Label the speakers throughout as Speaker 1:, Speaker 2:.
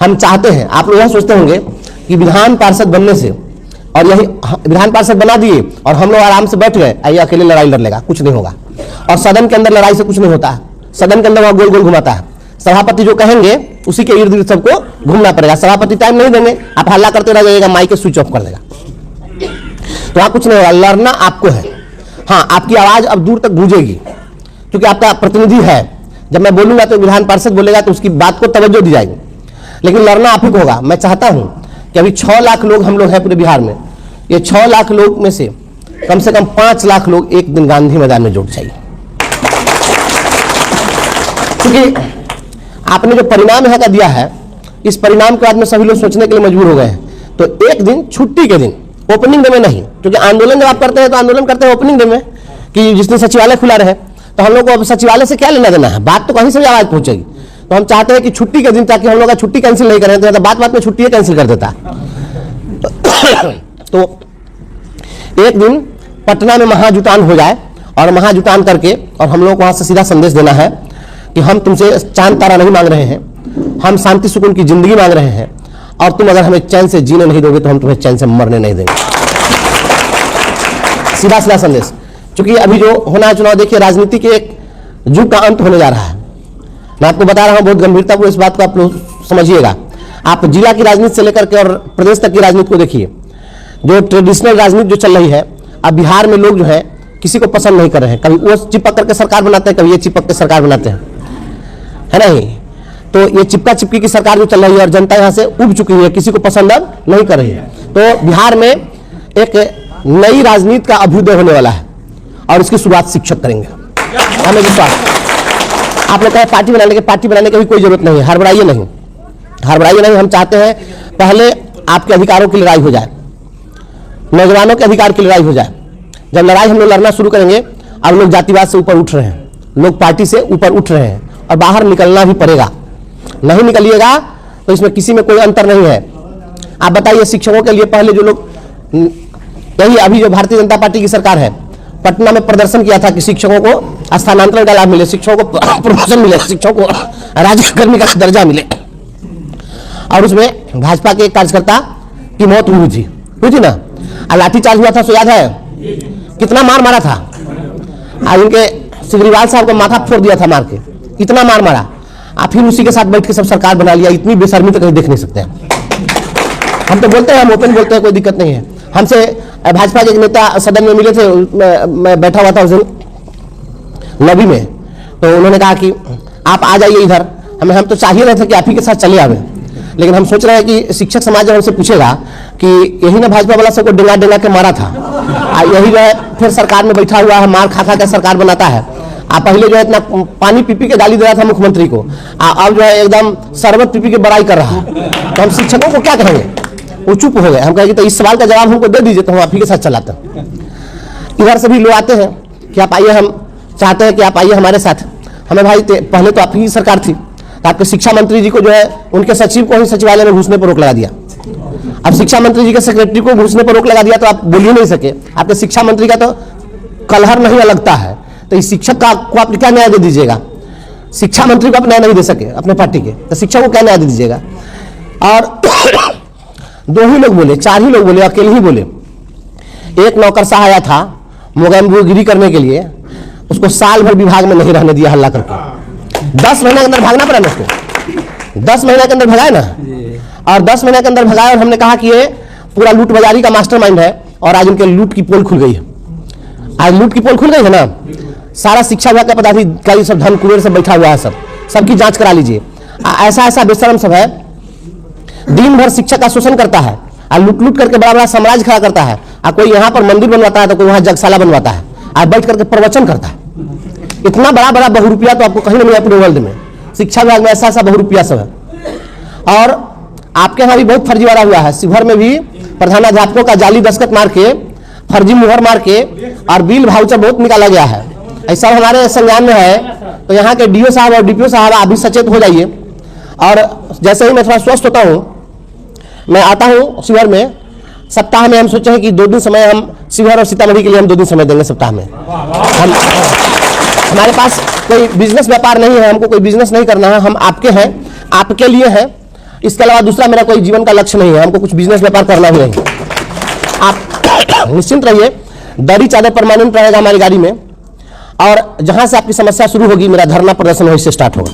Speaker 1: हम चाहते हैं, आप लोग यह सोचते होंगे कि विधान पार्षद बनने से, और यही विधान पार्षद बना दिए और हम लोग आराम से बैठ गए, ये अकेले लड़ाई लड़ लेगा, कुछ नहीं होगा। और सदन के अंदर लड़ाई से कुछ नहीं होता है, सदन के अंदर वह गोल गोल घुमाता है। सभापति जो कहेंगे उसी के इर्द गिर्द सबको घूमना पड़ेगा। सभापति टाइम नहीं देंगे, आप हल्ला करते रह जाइएगा, माइक स्विच ऑफ कर देगा, तो वहां कुछ नहीं होगा। लड़ना आपको है। हाँ, आपकी आवाज अब दूर तक गूंजेगी क्योंकि आपका प्रतिनिधि है। जब मैं बोलूंगा तो विधान पार्षद बोलेगा तो उसकी बात को तवज्जो दी जाएगी, लेकिन लड़ना आप ही को होगा। मैं चाहता हूं कि अभी 6 लाख लोग हम लोग हैं पूरे बिहार में, ये 6 लाख लोग में से कम 5 लाख लोग एक दिन गांधी मैदान में जुट जाइए, क्योंकि आपने जो परिणाम यहाँ का दिया है, इस परिणाम के बाद में सभी लोग सोचने के लिए मजबूर हो गए हैं। तो एक दिन छुट्टी के दिन, ओपनिंग डे में नहीं, क्योंकि आंदोलन जब आप करते हैं तो आंदोलन करते हैं ओपनिंग डे में कि जिस दिन सचिवालय खुला रहे, तो हम लोग को अब सचिवालय से क्या लेना देना है, बात तो कहीं से भी आवाज पहुंचेगी। तो हम चाहते हैं कि छुट्टी के दिन, ताकि हम लोग का छुट्टी कैंसिल नहीं करें, तो बात बात में छुट्टी कैंसिल कर देता। तो एक दिन पटना में महाजुटान हो जाए, और महाजुटान करके और हम लोग को वहां से सीधा संदेश देना है कि हम तुमसे चांद तारा नहीं मांग रहे हैं, हम शांति सुकून की जिंदगी मांग रहे हैं, और तुम अगर हमें चैन से जीने नहीं दोगे तो हम तुम्हें चैन से मरने नहीं देंगे। सीधा सीधा संदेश। क्योंकि अभी जो होना है चुनाव, देखिए राजनीति के एक युग का अंत होने जा रहा है। मैं आपको बता रहा हूं, बहुत गंभीरतापूर्वक इस बात को आप लोग समझिएगा। आप जिला की राजनीति से लेकर के और प्रदेश तक की राजनीति को देखिए, जो ट्रेडिशनल राजनीति जो चल रही है, अब बिहार में लोग जो है किसी को पसंद नहीं कर रहे हैं। कभी वो चिपक करके सरकार बनाते हैं, कभी ये चिपक के सरकार बनाते हैं, है नहीं। तो ये चिपका चिपकी की सरकार जो चल रही है और जनता यहाँ से उब चुकी है, किसी को पसंद अब नहीं कर रही है। तो बिहार में एक नई राजनीति का अभ्युदय होने वाला है, और इसकी शुरुआत शिक्षक करेंगे, हमें विश्वास। आप लोग कहें पार्टी बनाने की भी कोई जरूरत नहीं है, हड़बड़ाइए नहीं। हम चाहते हैं पहले आपके अधिकारों की लड़ाई हो जाए, नौजवानों के अधिकार की लड़ाई हो जाए। जब लड़ाई हम लोग लड़ना शुरू करेंगे, अब लोग जातिवाद से ऊपर उठ रहे हैं, लोग पार्टी से ऊपर उठ रहे हैं, और बाहर निकलना भी पड़ेगा। नहीं निकलिएगा तो इसमें किसी में कोई अंतर नहीं है। आप बताइए, शिक्षकों के लिए पहले जो लोग, यही अभी जो भारतीय जनता पार्टी की सरकार है, पटना में प्रदर्शन किया था कि शिक्षकों को स्थानांतरण का लाभ मिले, शिक्षकों को प्रमोशन मिले, शिक्षकों को राज्यकर्मी का दर्जा मिले, और उसमें भाजपा के एक कार्यकर्ता की मौत हुई थी ना। और लाठीचार्ज हुआ था, सो याद है कितना मार मारा था। आज उनके सिग्रीवाल साहब को माथा फोड़ दिया था मार के, इतना मार मारा। आप फिर उसी के साथ बैठ के सब सरकार बना लिया। इतनी बेशर्मी तो कहीं देख नहीं सकते हैं। हम तो बोलते हैं, हम ओपन बोलते हैं, कोई दिक्कत नहीं है। हमसे भाजपा के एक नेता सदन में मिले थे, मैं बैठा हुआ था उस दिन लॉबी में, तो उन्होंने कहा कि आप आ जाइए इधर। हम तो चाह ही रहे थे कि आप ही के साथ चले आवे, लेकिन हम सोच रहे हैं कि शिक्षक समाज जब हमसे पूछेगा कि यही ना भाजपा वाला सबको डेंगा के मारा था, यही जो है फिर सरकार में बैठा हुआ है, मार खा खा के सरकार बनाता है। आप पहले जो है इतना पानी पी के गाली दे रहा था मुख्यमंत्री को, अब जो है एकदम शरबत पी के बड़ाई कर रहा है। तो हम शिक्षकों को क्या कहेंगे? वो चुप हो गए। हम कहेंगे तो इस सवाल का जवाब हमको दे दीजिए, तो हम आप ही के साथ चलाते हैं। इधर से भी लोग आते हैं कि आप आइए, हम चाहते हैं कि आप आइए हमारे साथ। हमें भाई पहले तो आप ही सरकार थी, तो आपके शिक्षा मंत्री जी को जो है उनके सचिव को ही सचिवालय में घुसने पर रोक लगा दिया। अब शिक्षा मंत्री जी के सेक्रेटरी को घुसने पर रोक लगा दिया, तो आप बोल ही नहीं सके। आपके शिक्षा मंत्री का तो कलहर नहीं लगता है, तो इस शिक्षक को आप क्या न्याय दे दीजिएगा? शिक्षा मंत्री को आप न्याय नहीं दे सके अपने पार्टी के, तो शिक्षक को क्या न्याय दे दीजिएगा? और 2 ही लोग बोले, 4 ही लोग बोले, अकेले ही बोले। एक नौकरशाह आया था मोगैम्बोगिरी करने के लिए, उसको साल भर विभाग में नहीं रहने दिया, हल्ला करके 10 महीने के अंदर भागना पड़ा ना उसको। 10 महीने के अंदर भगाया ना, और 10 महीने के अंदर भगाया। और हमने कहा कि ये पूरा लूट बाजारी का मास्टरमाइंड है, और आज उनके लूट की पोल खुल गई है। आज लूट की पोल खुल गई है ना। सारा शिक्षा विभाग का पदाधिकारी सब धन कुबेर से बैठा हुआ है, सबकी जांच करा लीजिए। ऐसा बेशरम सब है, दिन भर शिक्षक का शोषण करता है, और लूट करके बड़ा बड़ा साम्राज्य खड़ा करता है। और कोई यहाँ पर मंदिर बनवाता है, तो कोई वहाँ जगशाला बनवाता है, और बैठ करके प्रवचन करता है। इतना बड़ा बड़ा बहुरुपया तो आपको कहीं नहीं है पूरे वर्ल्ड में। शिक्षा विभाग में ऐसा बहुरुपया सब है। और आपके यहाँ भी बहुत फर्जीवाड़ा हुआ है। शिवहर में भी प्रधानाध्यापकों का जाली दस्तखत मार के, फर्जी मुहर मार के, और बिल भाउचर बहुत निकाला गया है। ऐसा हमारे संज्ञान में है। तो यहाँ के डीओ साहब और डीपीओ साहब आप भी सचेत हो जाइए। और जैसे ही मैं थोड़ा स्वस्थ होता हूँ, मैं आता हूँ शिवहर में। सप्ताह में हम सोचे हैं कि 2 दिन समय हम शिवहर और सीतामढ़ी के लिए हम 2 दिन समय देंगे सप्ताह में। हमारे पास कोई बिजनेस व्यापार नहीं है, हमको कोई बिजनेस नहीं करना है, हम आपके हैं, आपके लिए हैं। इसके अलावा दूसरा मेरा कोई जीवन का लक्ष्य नहीं है, हमको कुछ बिजनेस व्यापार करना भी नहीं। आप निश्चिंत रहिए, दरी चादर परमानेंट रहेगा हमारी गाड़ी में, और जहां से आपकी समस्या शुरू होगी मेरा धरना प्रदर्शन वहीं से स्टार्ट होगा।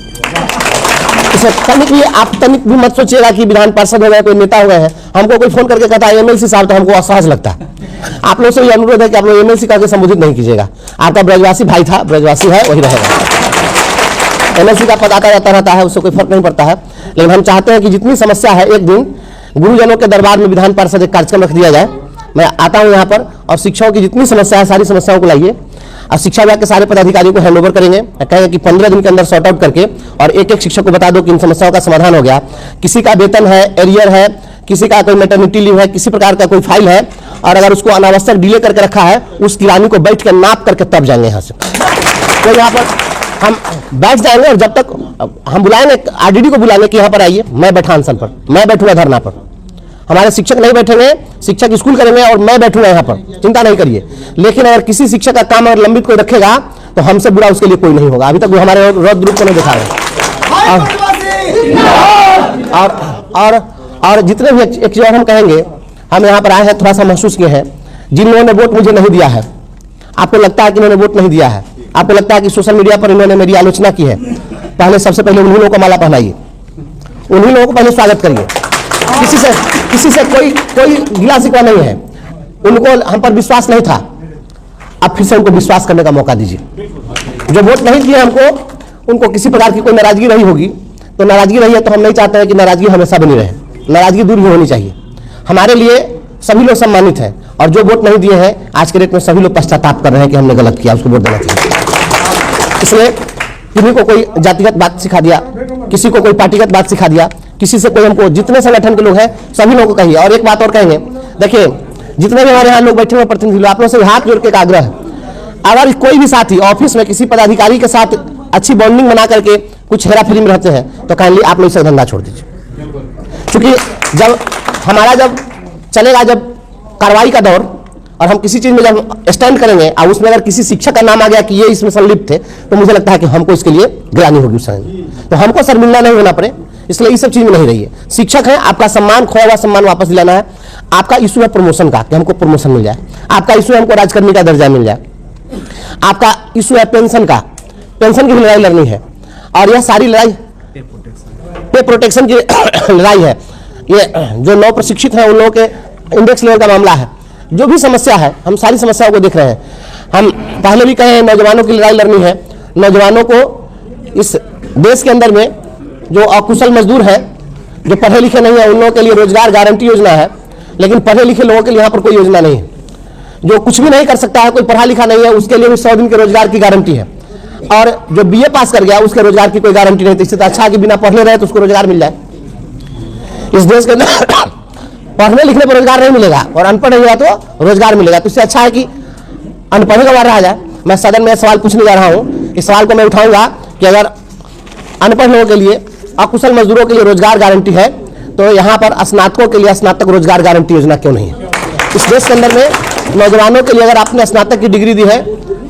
Speaker 1: इसे तनिक भी आप तनिक भी मत सोचिएगा कि विधान पार्षद हो गए, कोई नेता हो गए हैं, हमको कोई फोन करके कहता है एमएलसी साहब, तो हमको असहज लगता है। आप लोग से ये अनुरोध है कि आप लोग एमएलसी करके संबोधित नहीं कीजिएगा। आपका ब्रजवासी भाई था, ब्रजवासी है, वही रहेगा। एमएलसी का पद आता जाता रहता है, उससे कोई फर्क नहीं पड़ता है, लेकिन हम चाहते हैं कि जितनी समस्या है एक दिन गुरुजनों के दरबार में विधान पार्षद एक कार्यक्रम रख दिया जाए। मैं आता हूं यहाँ पर, और शिक्षकों की जितनी समस्या है सारी समस्याओं को लाइए, और शिक्षा विभाग के सारे पदाधिकारियों को हैंड ओवर करेंगे, कहेंगे कि 15 दिन के अंदर सॉर्ट आउट करके और एक एक शिक्षक को बता दो कि इन समस्याओं का समाधान हो गया। किसी का वेतन है, एरियर है, किसी का कोई मैटरनिटी लीव है, किसी प्रकार का कोई फाइल है, और अगर उसको अनावश्यक डिले करके रखा है, उस किरानी को बैठ कर नाप करके तब जाएंगे यहाँ से। तो यहाँ पर हम बैठ जाएंगे, और जब तक हम बुलाएंगे आरडीडी को बुलाएंगे कि यहाँ पर आइए, मैं बैठा अनशन पर, मैं बैठूंगा धरना पर, हमारे शिक्षक नहीं बैठेंगे, शिक्षक स्कूल करेंगे और मैं बैठूंगा यहाँ पर, चिंता नहीं करिए। लेकिन अगर किसी शिक्षक का काम अगर लंबित कोई रखेगा तो हमसे बुरा उसके लिए कोई नहीं होगा। अभी तक वो हमारे रौद्र रूप को नहीं दिखा रहे। और जितने भी एक चीज हम कहेंगे, हम यहाँ पर आए हैं, थोड़ा सा महसूस किए हैं, जिन लोगों ने वोट मुझे नहीं दिया है, आपको लगता है कि इन्होंने वोट नहीं दिया है, आपको लगता है कि सोशल मीडिया पर इन्होंने मेरी आलोचना की है, पहले सबसे पहले उन्हीं लोगों को माला पहनाइए, उन्हीं लोगों को पहले स्वागत करिए। किसी से कोई गिला शिकवा नहीं है, उनको हम पर विश्वास नहीं था, अब फिर से उनको विश्वास करने का मौका दीजिए। जो वोट नहीं दिए हमको, उनको किसी प्रकार की कोई नाराजगी रही होगी, तो नाराजगी रही है तो हम नहीं चाहते हैं कि नाराजगी हमेशा बनी रहे, नाराजगी दूर ही होनी चाहिए। हमारे लिए सभी लोग सम्मानित हैं, और जो वोट नहीं दिए हैं आज के डेट में सभी लोग पश्चाताप कर रहे हैं कि हमने गलत किया, उसको वोट देना चाहिए। इसलिए किसी को कोई जातिगत बात सिखा दिया, किसी को कोई पार्टीगत बात सिखा दिया, किसी से कोई, हमको जितने संगठन के लोग हैं सभी लोगों को कहिए। और एक बात और कहेंगे, देखिए जितने भी हमारे यहाँ लोग बैठे हुए प्रतिनिधि लोग, आप लोगों से हाथ जोड़ के एक आग्रह है, अगर कोई भी साथी ऑफिस में किसी पदाधिकारी के साथ अच्छी बॉन्डिंग बना करके कुछ हेराफेरी में रहते हैं तो काइंडली आप लोग इसे धंधा छोड़ दीजिए। क्योंकि जब चलेगा जब कार्रवाई का दौर, और हम किसी चीज में जब स्टैंड करेंगे और उसमें अगर किसी शिक्षक का नाम आ गया कि ये इसमें संलिप्त थे, तो मुझे लगता है कि हमको इसके लिए गिरानी होगी उस समय, तो हमको शर्मिंदा नहीं होना पड़े, इसलिए इस सब चीज में नहीं रहिए। शिक्षक है, आपका सम्मान, खोया हुआ सम्मान वापस दिलाना है। आपका इशू है प्रमोशन का, कि हमको प्रमोशन मिल जाए, आपका इशू है हमको राजकर्मी का दर्जा मिल जाए, आपका इशू है पेंशन का, पेंशन की भी लड़ाई लड़नी है, और यह सारी लड़ाई पे प्रोटेक्शन की लड़ाई है। ये जो नौ प्रशिक्षित हैं उन लोगों के इंडेक्स लेवल का मामला है, जो भी समस्या है हम सारी समस्याओं को देख रहे हैं। हम पहले भी कहे हैं नौजवानों की लड़ाई लड़नी है, नौजवानों को इस देश के अंदर में जो अकुशल मजदूर है, जो पढ़े लिखे नहीं है, उन लोगों के लिए रोजगार गारंटी योजना है, लेकिन पढ़े लिखे लोगों के लिए यहाँ पर कोई योजना नहीं है। जो कुछ भी नहीं कर सकता है, कोई पढ़ा लिखा नहीं है, उसके लिए भी 100 दिन के रोजगार की गारंटी है, और जो बीए पास कर गया उसके रोजगार की कोई गारंटी नहीं। तो इससे अच्छा है कि बिना पढ़ने रहे तो उसको रोजगार मिल जाए। इस देश के अंदर पढ़ने लिखने पर रोजगार नहीं मिलेगा, और अनपढ़ रहेगा तो रोजगार मिलेगा। तो इससे अच्छा है कि अनपढ़ का वार रहा जाए। मैं सदन में सवाल पूछने जा रहा हूँ, इस सवाल को मैं उठाऊंगा कि अगर अनपढ़ लोगों के लिए, अकुशल मजदूरों के लिए रोजगार गारंटी है, तो यहाँ पर स्नातकों के लिए स्नातक रोजगार गारंटी योजना क्यों नहीं है? इस देश के अंदर में नौजवानों के लिए अगर आपने स्नातक की डिग्री दी है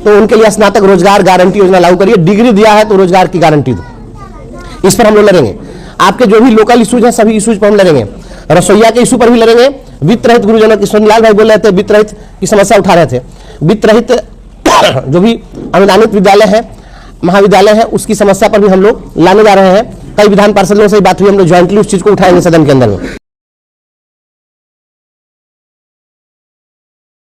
Speaker 1: तो उनके लिए स्नातक रोजगार गारंटी योजना लागू करिए। डिग्री दिया है तो रोजगार की गारंटी दो। इस पर हम लोग लड़ेंगे। आपके जो भी लोकल इशूज हैं सभी इशूज पर हम लड़ेंगे। रसोईया के इशू पर भी लड़ेंगे। वित्त रहित गुरुजनों की, सोनीलाल भाई बोल रहे थे वित्त रहित की समस्या उठा रहे थे। वित्त रहित जो भी अनुदानित विद्यालय है, महाविद्यालय है, उसकी समस्या पर भी हम लोग लाने जा रहे हैं। कई विधान पार्षदों से बात हुई, हम लोग ज्वाइंटली उस चीज को उठाएंगे सदन के अंदर में।